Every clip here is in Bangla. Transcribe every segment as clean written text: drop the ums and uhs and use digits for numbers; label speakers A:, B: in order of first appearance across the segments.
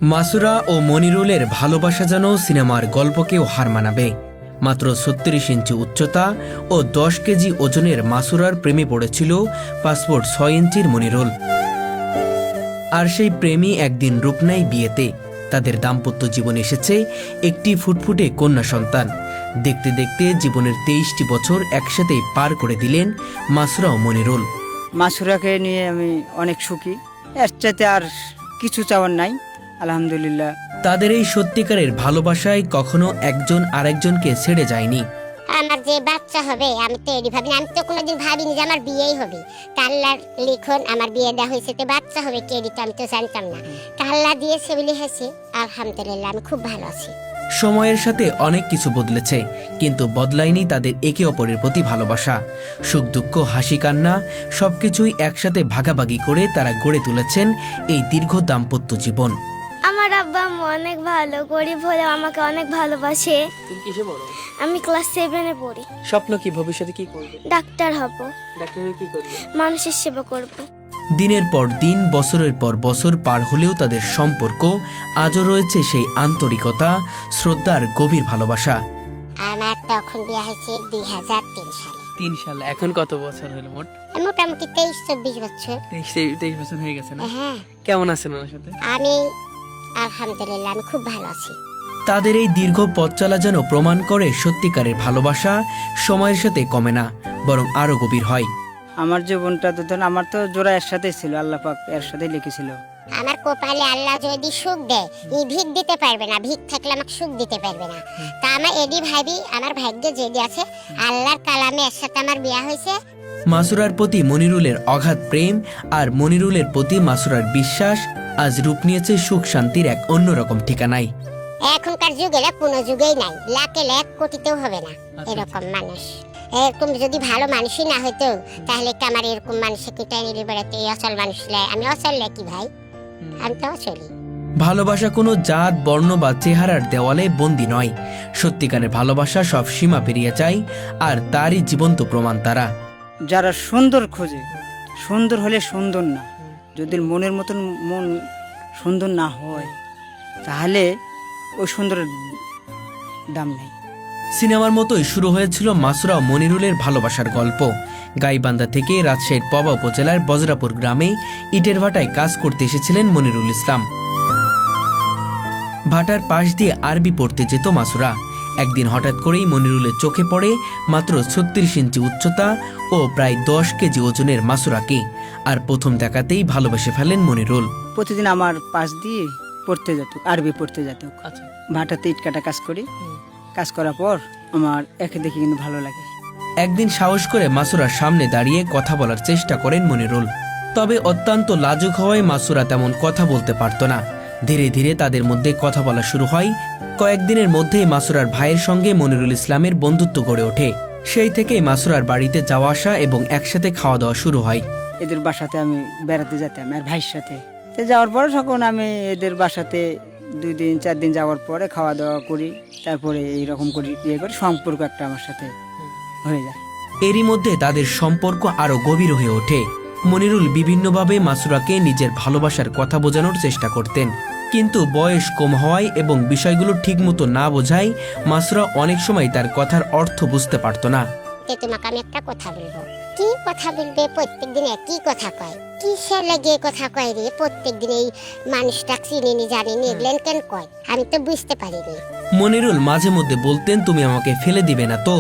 A: মাসুরা ও মনিরুলের ভালোবাসা যেন সিনেমার গল্পকেও হার মানাবে। মাত্র ৩৬ ইঞ্চি উচ্চতা ও ১০ কেজি ওজনের মাসুরার প্রেমে পড়েছিল পাসপোর্ট ৬ ইঞ্চির মনিরুল। আর সেই প্রেমই একদিন রূপ নেয় বিয়েতে। তাদের দাম্পত্য জীবন এসেছে একটি ফুটফুটে কন্যা সন্তান। দেখতে দেখতে জীবনের ২৩টি বছর একসাথে পার করে দিলেন মাসুরা ও মনিরুল।
B: মাসুরাকে নিয়ে আমি অনেক সুখী, এর চাইতে আর কিছু চাওয়ার নাই, আলহামদুলিল্লাহ।
A: তাদের এই সত্যিকারের ভালোবাসায় কখনো একজন আরেকজনকে ছেড়ে যায়নি।
C: আমার যে বাচ্চা হবে আমি তো এডি ভাবিনি, আমি তো কোনোদিন ভাবিনি যে আমার বিয়েই হবে। আল্লাহর লিখন আমার বিয়ে দেওয়া হয়েছে, তো বাচ্চা হবে কে এডি তো আমি তো জানতাম না। আল্লাহ দিয়েছে বলে হয়েছে, আলহামদুলিল্লাহ আমি খুব ভালো আছি।
A: সময়ের সাথে অনেক কিছু বদলেছে, কিন্তু বদলায়নি তাদের একে অপরের প্রতি ভালোবাসা। সুখ দুঃখ হাসি কান্না সবকিছুই একসাথে ভাগাভাগি করে তারা গড়ে তুলেছেন এই দীর্ঘ দাম্পত্য জীবন।
D: আমার আব্বা আম্মু অনেক ভালো, গরিব হলেও আমাকে অনেক ভালোবাসে।
E: তুমি কিসে পড়ো?
D: আমি ক্লাস 7-এ পড়ি।
E: স্বপ্ন কি, ভবিষ্যতে কি করবে?
D: ডাক্তার হব,
E: ডাক্তার হয়ে কি করবে?
D: মানুষের সেবা করব।
A: দিনের পর দিন বছরের পর বছর পার হলেও তাদের সম্পর্ক আজও রয়েছে সেই আন্তরিকতা, শ্রদ্ধার গভীর ভালোবাসা।
C: আমার তখন বিয়ে হয়েছে 2003 সালে।
E: 3 সাল। এখন কত বছর হলো মোট?
C: মোটামুটি 23-24 বছর।
E: 23 বছর হয়ে গেছে না?
C: হ্যাঁ,
E: কেমন আছেন ওনার সাথে?
C: আমি আলহামদুলিল্লাহ আমি খুব ভালো আছি।
A: তাদের এই দীর্ঘ পথ চলা যেন প্রমাণ করে সত্যিকারের ভালোবাসা সময়ের সাথে কমে না, বরং আরো গভীর হয়।
B: আমার জীবনটা তো ধরেন আমার তো জোড়া এর সাথেই ছিল, আল্লাহ পাক এর সাথেই লিখেছিল।
C: আমার কপালে আল্লাহ যদি সুখ দেয়, এই ভিক দিতে পারবে না, ভিক থাকলে আমাকে সুখ দিতে পারবে না। তা আমার এডি ভাবি আমার ভাগ্যে যেদি আছে, আল্লাহর কালামে এর সাথে আমার বিয়ে হয়েছে।
A: মাসুরার প্রতি মনিরুলের অগাধ প্রেম আর মনিরুলের প্রতি মাসুরার বিশ্বাস আজ রূপ নিয়েছে সুখ শান্তির এক অন্যরকম ঠিকানায়।
C: এখনকার যুগে কোনো যুগেই নাই, লাখে লাখ কোটিতেও হবে না এরকম মানুষ। এরকম যদি ভালো মানুষই না হইতো, তাহলে কি আমার এরকম মানুষকে টেনে নিয়ে বেড়াতে? এই অচল মানুষ আমি অচল কি ভাই? আমি তো অচলই।
A: ভালোবাসা কোনো জাত বর্ণ বা চেহারার দেওয়ালে বন্দী নয়। সত্যিকারের ভালোবাসা সব সীমা পেরিয়ে যায়, আর তারই জীবন্ত প্রমাণ তারা।
B: যারা সুন্দর খোঁজে, সুন্দর হলে সুন্দর না, যদি মনের মতন মন সুন্দর না হয়, তাহলে ওই সুন্দরের দাম নেই।
A: সিনেমার মতোই শুরু হয়েছিল মাসুরা ও মনিরুলের ভালোবাসার গল্প। গাইবান্ধা থেকে রাজশাহীর পবা উপজেলার বজরাপুর গ্রামে ইটের ভাটায় কাজ করতে এসেছিলেন মনিরুল ইসলাম। ভাটার পাশ দিয়ে আরবি পড়তে যেত মাসুরা। একদিন হঠাৎ করেই মনিরুলের চোখে পড়ে মাত্র ৩৬ ইঞ্চি উচ্চতা ও প্রায় ১০ কেজি ওজনের মাসুরাকে। আর প্রথম দেখাতেই ভালোবেসে ফেলেন মনিরুল।
B: প্রতিদিন আমার পাশ দিয়ে পড়তে যেত, আরবি পড়তে যেত।
E: আচ্ছা।
B: ভাটাতে ইট কাটা কাজ করি, কাজ করার পর আমার একে দেখে কিন্তু ভালো লাগে।
A: একদিন সাহস করে মাসুরার সামনে দাঁড়িয়ে কথা বলার চেষ্টা করেন মনিরুল। তবে অত্যন্ত লাজুক হওয়ায় মাসুরা তেমন কথা বলতে পারত না। ধীরে ধীরে তাদের মধ্যে কথা বলা শুরু হয়। কয়েকদিনের মধ্যেই মাসুরার ভাইয়ের সঙ্গে মনিরুল ইসলামের বন্ধুত্ব গড়ে ওঠে। সেই থেকেই মাসুরার বাড়িতে যাওয়া আসা এবং একসাথে খাওয়া দাওয়া শুরু হয়।
B: এদের বাসাতে আমি বেড়াতে যেতাম আর ভাইয়ের সাথে। তো যাওয়ার পরে তখন আমি এদের বাসাতে 2 দিন 4 দিন যাওয়ার পরে খাওয়া দাওয়া করি, তারপরে এইরকম করি ইয়ে করে সম্পর্ক একটা আমার সাথে হয়ে যায়।
A: এরই মধ্যে তাদের সম্পর্ক আরো গভীর হয়ে ওঠে। মনিরুল বিভিন্নভাবে মাসুরাকে নিজের ভালোবাসার কথা বোঝানোর চেষ্টা করতেন, কিন্তু বয়স কম হওয়ায় এবং বিষয়গুলো ঠিকমতো না বোঝায় মাসুরা অনেক সময় তার কথার অর্থ বুঝতে পারত না।
C: তোমাকে আমি একটা কথা বলবো। কি কথা বলবে? প্রত্যেকদিন একই কথা কয়, কিসের লাগে কথা কয় রে? প্রত্যেকদিন এই মানুষটা চিনিনি জানিনি, এগুলেন কেন কয়? আমি তো বুঝতে পারিনি।
A: মনিরুল মাঝে মধ্যে বলতেন, তুমি আমাকে ফেলে দিবে না তো?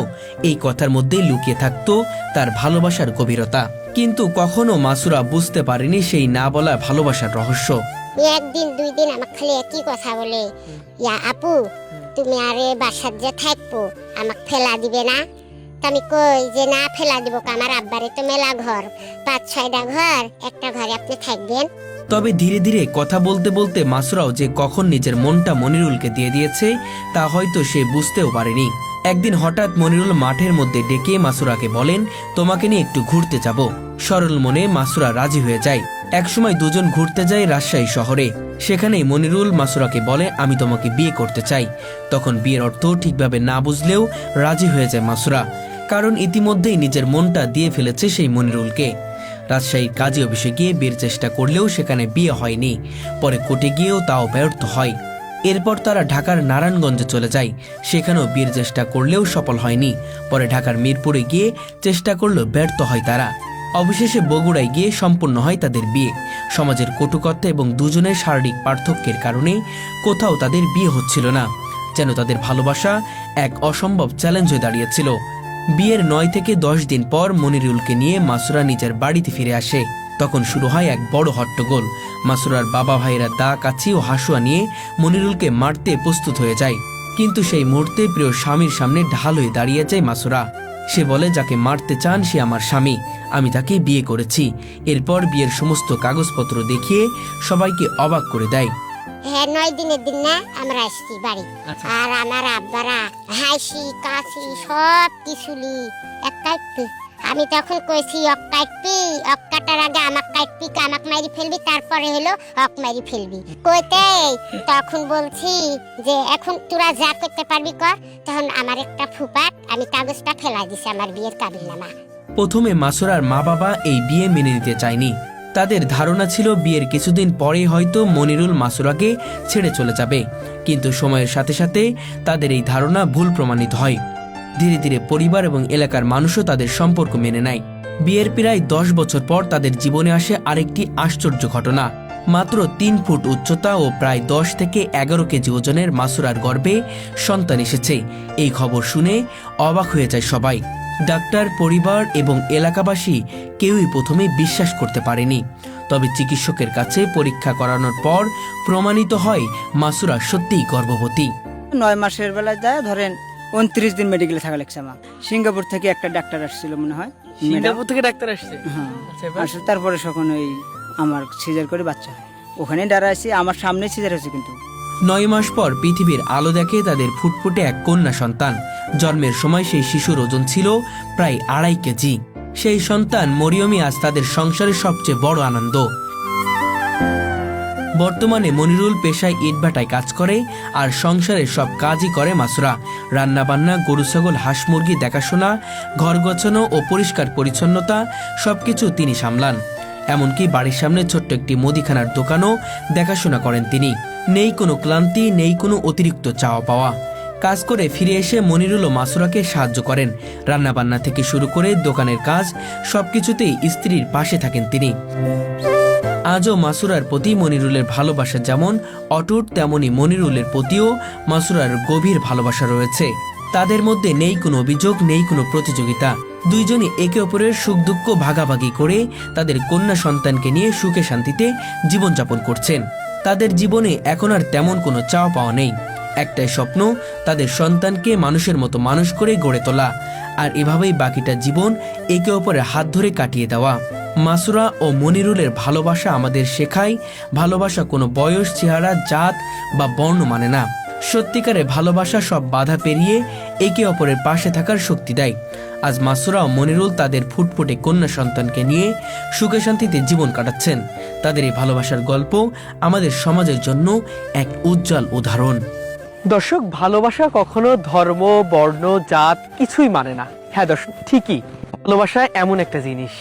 A: এই কথার মধ্যেই লুকিয়ে থাকতো তার ভালোবাসার গভীরতা। কিন্তু কখনো মাসুরা বুঝতে পারেনি সেই না বলা ভালোবাসার রহস্য।
C: একদিন 2 দিন আমাকে খালি একই কথা বলে, ইয়া আপু তুমি আরে বাসার যে থাকবো আমাকে ফেলা দিবে না? আমি কই যে না ফেলা দিব, আমার আব্বারে তো মেলা ঘর, 5-6টা ঘর, একটা ঘরে আপনি থাকবেন।
A: তবে ধীরে ধীরে কথা বলতে বলতে মাসুরাও যে কখন নিজের মনটা মনিরুলকে দিয়ে দিয়েছে তা হয়তো সে বুঝতেও পারেনি। একদিন হঠাৎ মনিরুল মাঠের মধ্যে ডেকে মাসুরাকে বলেন, তোমাকে নিয়ে একটু ঘুরতে যাব। সরল মনে মাসুরা রাজি হয়ে যায়। একসময় দুজন ঘুরতে যায় রাজশাহী শহরে। সেখানেই মনিরুল মাসুরাকে বলে, আমি তোমাকে বিয়ে করতে চাই। তখন বিয়ের অর্থ ঠিকভাবে না বুঝলেও রাজি হয়ে যায় মাসুরা, কারণ ইতিমধ্যেই নিজের মনটা দিয়ে ফেলেছে সেই মনিরুলকে। রাজশাহীর কাজী অফিসে গিয়ে বিয়ের চেষ্টা করলেও সেখানে বিয়ে হয়নি। পরে কোর্টে গিয়েও তাও ব্যর্থ হয়। এরপর তারা ঢাকার নারায়ণগঞ্জে চলে যায়। সেখানেও বিয়ের চেষ্টা করলেও সফল হয়নি। পরে ঢাকার মিরপুরে গিয়ে চেষ্টা করলেও ব্যর্থ হয় তারা। অবশেষে বগুড়ায় গিয়ে সম্পূর্ণ হয় তাদের বিয়ে। সমাজের কটুকথা এবং দুজনের শারীরিক পার্থক্যের কারণে কোথাও তাদের বিয়ে হচ্ছিল না। যেন তাদের ভালোবাসা এক অসম্ভব চ্যালেঞ্জ হয়ে দাঁড়িয়েছিল। বিয়ের 9 থেকে 10 দিন পর মনিরুলকে নিয়ে মাসুরা নিজের বাড়িতে ফিরে আসে। তখন শুরু হয় এক বড় হট্টগোল। মাসুরার বাবা ভাইরা দা, কাছি ও হাসুয়া নিয়ে মনিরুলকে মারতে প্রস্তুত হয়ে যায়। কিন্তু সেই মুহূর্তে প্রিয় স্বামীর সামনে ঢাল হয়ে দাঁড়িয়ে যায় মাসুরা। সে বলে, যাকে মারতে চান সে আমার স্বামী, আমি তাকে বিয়ে করেছি। এরপর বিয়ের সমস্ত কাগজপত্র দেখিয়ে সবাইকে অবাক করে দেয়।
C: হ্যাঁ, 9 দিনের দিন না আমরা আসছি বাড়ি।
E: আচ্ছা।
C: আর আমার আব্বারা হাসি কাশি সব কিছুলি এক কাটপি। আমি তখন কইছি অক কাটপি, অক কাটার আগে আমাক কাটপি, আমাক মারি ফেলবি, তারপরে হলো অক মারি ফেলবি কইতে। তখন বলছি যে এখন তোরা যা করতে পারবি কর। তখন আমার একটা ফুপাট, আমি কাগজটা ফেলাই দিছি আমার বিয়ের কাবিলনামা।
A: প্রথমে মাসুরার মা বাবা এই বিয়ে মেনে নিতে চায়নি। তাদের ধারণা ছিল বিয়ের কিছুদিন পরে হয়তো মনিরুল মাসুরাকে ছেড়ে চলে যাবে। কিন্তু সময়ের সাথে সাথে তাদের এই ধারণা ভুল প্রমাণিত হয়। ধীরে ধীরে পরিবার এবং এলাকার মানুষও তাদের সম্পর্ক মেনে নেয়। বিয়ের প্রায় 10 বছর পর তাদের জীবনে আসে আরেকটি আশ্চর্য ঘটনা। মাত্র 3 ফুট উচ্চতা ও প্রায় 10 থেকে 11 কেজি ওজনের মাসুরার গর্ভে সন্তান এসেছে। এই খবর শুনে অবাক হয়ে যায় সবাই। ডাক্তার, পরিবার এবং এলাকাবাসী কেউই প্রথমে বিশ্বাস করতে পারেনি। তবে চিকিৎসকের কাছে পরীক্ষা করানোর পর প্রমাণিত হয় মাসুরা সত্যিই গর্ভবতী।
B: 9 মাসের বেলায় যায় ধরেন 29 দিন মেডিকেলে থাকা লাগছে আমার। সিঙ্গাপুর থেকে একটা ডাক্তার আসছিল মনে হয়।
E: সিঙ্গাপুর থেকে ডাক্তার আসছে?
B: হ্যাঁ,
E: আচ্ছা, এবার?
B: আসলে তারপরে যখন ওই আমার সিজার করে বাচ্চা হয়, ওখানে দাঁড়াইছি, আমার সামনে সিজার হয়েছে। কিন্তু
A: 9 মাস পর পৃথিবীর আলো দেখে তাদের ফুটফুটে এক কন্যা সন্তান। জন্মের সময় সেই শিশুর ওজন ছিল প্রায় 2.5 কেজি। সেই সন্তান মরিয়মই আজ তাদের সংসারের সবচেয়ে বড় আনন্দ। বর্তমানে মনিরুল পেশায় ইটভাটায় কাজ করে, আর সংসারের সব কাজই করে মাসুরা। রান্না বান্না, গরু ছাগল, হাঁস মুরগি দেখাশোনা, ঘর গোছানো ও পরিষ্কার পরিচ্ছন্নতা সবকিছু তিনি সামলান। এমনকি বাড়ির সামনে ছোট্ট একটি মুদিখানার দোকানও দেখাশোনা করেন তিনি। নেই কোনো ক্লান্তি, নেই কোনো অতিরিক্ত চাওয়া পাওয়া। কাজ করে ফিরে এসে মনিরুল ও মাসুরাকে সাহায্য করেন। রান্নাবান্না থেকে শুরু করে দোকানের কাজ সবকিছুতেই স্ত্রীর পাশে থাকেন তিনি। আজও মাসুরার প্রতি মনিরুলের ভালোবাসা যেমন অটুট, তেমনি মনিরুলের প্রতিও মাসুরার গভীর ভালোবাসা রয়েছে। তাদের মধ্যে নেই কোনো অভিযোগ, নেই কোনো প্রতিযোগিতা। দুইজনই একে অপরের সুখ দুঃখ ভাগাভাগি করে তাদের কন্যা সন্তানকে নিয়ে সুখে শান্তিতে জীবনযাপন করছেন। তাদের জীবনে এখন আর তেমন কোনো চাওয়া পাওয়া নেই। একটাই স্বপ্ন, তাদের সন্তানকে মানুষের মতো মানুষ করে গড়ে তোলা, আর এভাবেই বাকিটা জীবন একে অপরের হাত ধরে কাটিয়ে দেওয়া। মাসুরা ও মনিরুলের ভালোবাসা আমাদের শেখায়, ভালোবাসা কোনো বয়স, চেহারা, জাত বা বর্ণ মানে না। সত্যিকারের ভালোবাসা সব বাধা পেরিয়ে একে অপরের পাশে থাকার শক্তি দেয়। আজ মাসুরা ও মনিরুল তাদের ফুটফুটে কন্যা সন্তানকে নিয়ে সুখে শান্তিতে জীবন কাটাচ্ছেন। তাদের এই ভালোবাসার গল্প আমাদের সমাজের জন্য এক উজ্জ্বল উদাহরণ।
E: দর্শক, ভালোবাসা কখনো ধর্ম, বর্ণ, জাত কিছুই মানে না। হ্যাঁ দর্শক, ঠিকই, ভালোবাসা এমন একটা জিনিস,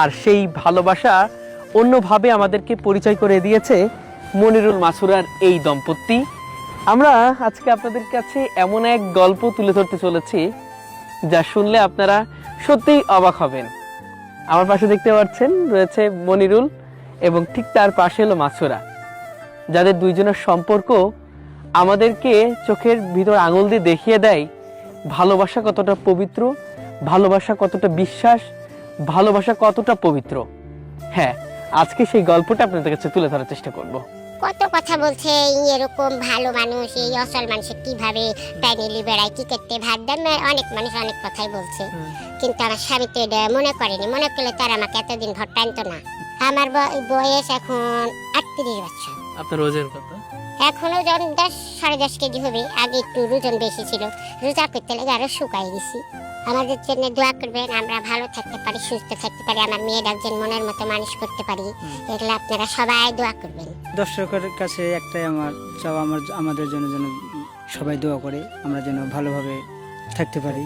E: আর সেই ভালোবাসা অন্যভাবে আমাদেরকে পরিচয় করে দিয়েছে মনিরুল মাসুরার এই দম্পতি। আমরা আজকে আপনাদের কাছে এমন এক গল্প তুলে ধরতে চলেছি যা শুনলে আপনারা সত্যিই অবাক হবেন। আমার পাশে দেখতে পাচ্ছেন রয়েছে মনিরুল এবং ঠিক তার পাশে হলো মাসুরা, যাদের দুইজনের সম্পর্ক আমাদেরকে চোখের ভিতর আঙুল দিয়ে দেখিয়ে দেয় ভালোবাসা কতটা পবিত্র, ভালোবাসা কতটা বিশ্বাস, ভালোবাসা কতটা পবিত্র। হ্যাঁ, আজকে সেই গল্পটা আপনাদের কাছে তুলে ধরার চেষ্টা করব।
C: কত কথা বলছে এরকম ভালো মানুষ, এই অসল মানুষ কিভাবে প্যানেলি বেড়ায়, কি করতে ভাত দেন, অনেক মানুষ অনেক কথাই বলছে। কিন্তু আমার স্বামী তো এটা মনে করেনি। মনে করলে তার আমাকে এতদিন ঘর টানতো না। আমার বয়স এখন 38 বছর।
E: আপনার ওজন কত?
C: এখনো যখন 10-10.5 কেজি হবে। আগে একটু ওজন বেশি ছিল, রোজা করতে লেগে আরো শুকাই গেছি। আমাদের জন্য দোয়া করবেন, আমরা ভালো থাকতে পারি, সুস্থ থাকতে পারি, আমার মেয়ের একজন মনের মতো মানুষ করতে পারি। এগুলো আপনারা সবাই দোয়া করবেন।
B: দর্শকের কাছে একটাই আমার চাওয়া, আমাদের জন্য যেন সবাই দোয়া করে আমরা যেন ভালোভাবে থাকতে পারি।